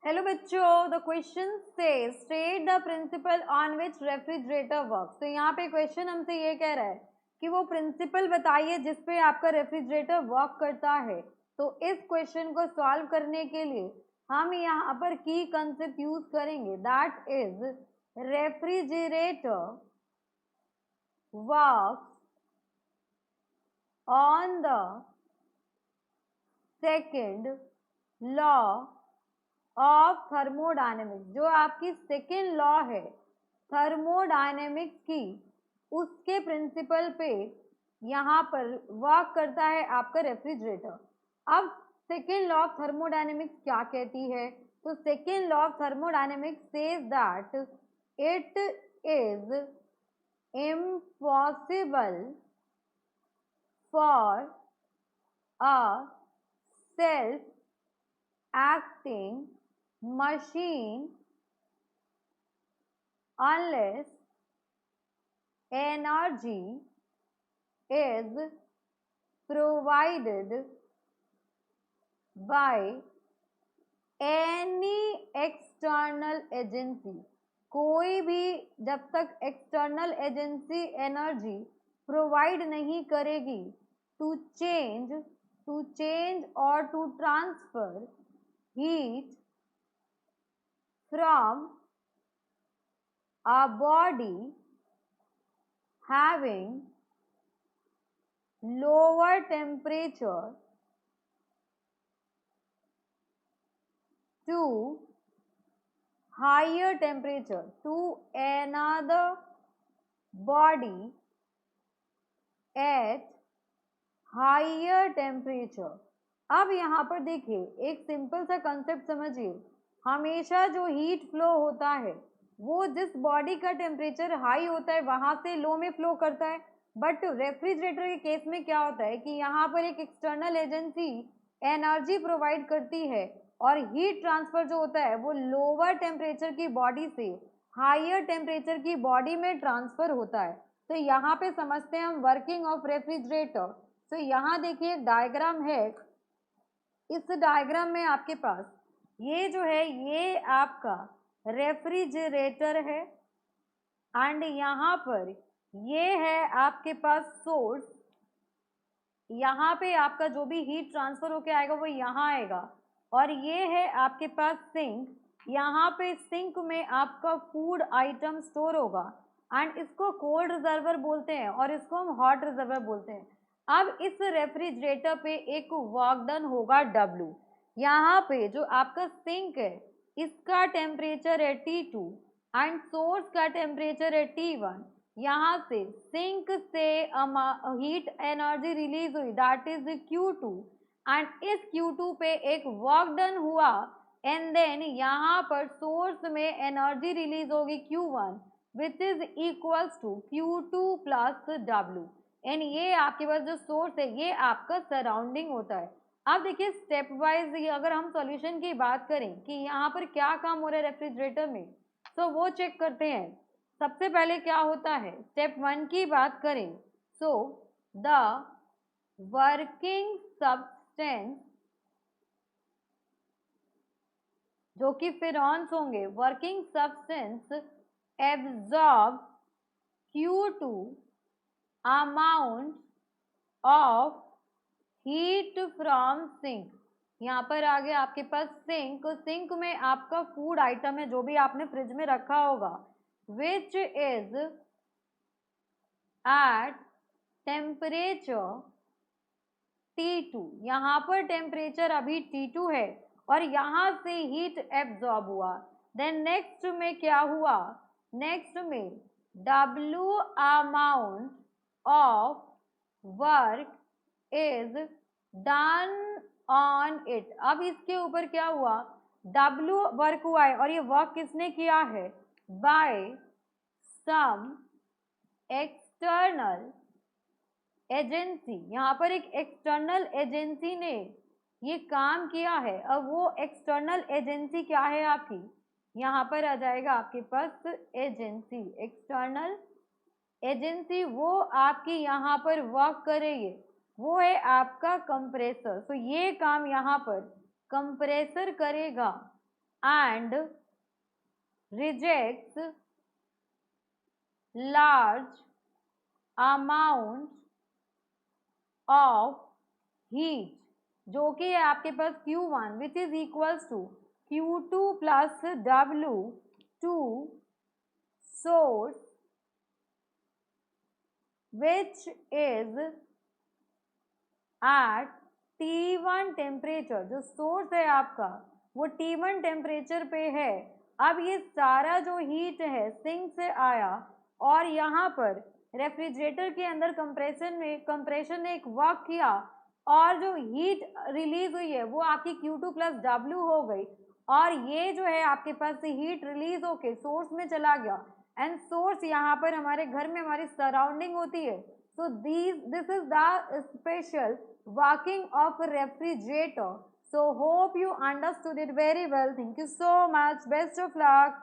Hello बच्चों, the question से state the principal on which refrigerator work. तो यहाँ पे क्वेश्चन हमसे ये कह रहा है कि वो प्रिंसिपल बताइए जिस पे आपका रेफ्रिजरेटर वर्क करता है। तो इस क्वेश्चन को सॉल्व करने के लिए हम यहाँ पर की कंसेप्ट यूज करेंगे, that is refrigerator works on the second law of thermodynamics. जो आपकी सेकेंड लॉ है थर्मोडायनेमिक्स की, उसके प्रिंसिपल पे यहाँ पर वर्क करता है आपका रेफ्रिजरेटर। अब सेकेंड लॉ ऑफ थर्मोडायनेमिक्स क्या कहती है? तो second law of thermodynamics says that it is impossible for a self acting machine unless energy is provided by any external agency। कोई भी जब तक एक्सटर्नल एजेंसी एनर्जी प्रोवाइड नहीं करेगी to change or to transfer heat from a body having lower temperature to higher temperature to another body at higher temperature। अब यहाँ पर देखिए, एक सिंपल सा कंसेप्ट समझिए। हमेशा जो हीट फ्लो होता है वो जिस बॉडी का टेम्परेचर हाई होता है वहां से लो में फ्लो करता है। बट रेफ्रिजरेटर के केस में क्या होता है कि यहाँ पर एक एक्सटर्नल एजेंसी एनर्जी प्रोवाइड करती है और हीट ट्रांसफर जो होता है वो लोअर टेम्परेचर की बॉडी से हायर टेम्परेचर की बॉडी में ट्रांसफर होता है। तो यहाँ पे समझते हैं हम वर्किंग ऑफ रेफ्रिजरेटर। तो यहाँ देखिए एक डायग्राम है। इस डायग्राम में आपके पास ये जो है ये आपका रेफ्रिजरेटर है एंड यहाँ पर ये है आपके पास सोर्स। यहाँ पे आपका जो भी हीट ट्रांसफर होके आएगा वो यहाँ आएगा और ये है आपके पास सिंक। यहाँ पे सिंक में आपका फूड आइटम स्टोर होगा एंड इसको कोल्ड रिजर्वर बोलते हैं और इसको हम हॉट रिजर्वर बोलते हैं। अब इस रेफ्रिजरेटर पे एक वर्क डन होगा W। यहाँ पे जो आपका सिंक है इसका टेम्परेचर है T2 एंड सोर्स का टेम्परेचर है T1। यहाँ से सिंक से हीट एनर्जी रिलीज हुई दैट इज Q2 एंड इस Q2 पे एक वर्क डन हुआ एंड देन यहाँ पर सोर्स में एनर्जी रिलीज होगी Q1 which is equals to Q2 plus W। And ये आपके पास जो सोर्स है ये आपका सराउंडिंग होता है। अब देखिए स्टेप वाइज अगर हम सॉल्यूशन की बात करें कि यहाँ पर क्या काम हो रहा है रेफ्रिजरेटर में, तो वो चेक करते हैं। सबसे पहले क्या होता है, स्टेप 1 की बात करें, सो द वर्किंग सब्सटेंस जो कि फिरॉन्स होंगे, working substance absorb Q2 amount of heat from sink. यहाँ पर आगे आपके पास सिंक में आपका फूड आइटम है जो भी आपने फ्रिज में रखा होगा, which is at temperature T2। यहाँ पर टेम्परेचर अभी T2 है और यहाँ से हीट एब्जॉर्ब हुआ। देन नेक्स्ट में क्या हुआ, नेक्स्ट में W amount of work is done on it. अब इसके ऊपर क्या हुआ, W वर्क हुआ है और ये वर्क किसने किया है, बाय सम एक्सटर्नल एजेंसी। यहाँ पर एक एक्सटर्नल एजेंसी ने ये काम किया है। अब वो एक्सटर्नल एजेंसी क्या है आपकी, यहाँ पर आ जाएगा आपके पास एजेंसी, एक्सटर्नल एजेंसी वो आपकी यहाँ पर वर्क करेगी, वो है आपका कंप्रेसर। तो ये काम यहाँ पर कंप्रेसर करेगा and rejects large amount of heat, जो कि है आपके पास Q1 which is equals to Q2 plus W to source which is at T1 temperature. जो सोर्स है आपका वो T1 टेम्परेचर पे है। अब ये सारा जो हीट है सिंक से आया और यहाँ पर रेफ्रिजरेटर के अंदर कंप्रेशन ने एक वर्क किया और जो हीट रिलीज हुई है वो आपकी Q2 प्लस W हो गई और ये जो है आपके पास से हीट रिलीज होके सोर्स में चला गया एंड सोर्स यहाँ पर हमारे घर में हमारी सराउंडिंग होती है। So this is the special working of a refrigerator. So hope you understood it very well. Thank you so much. Best of luck.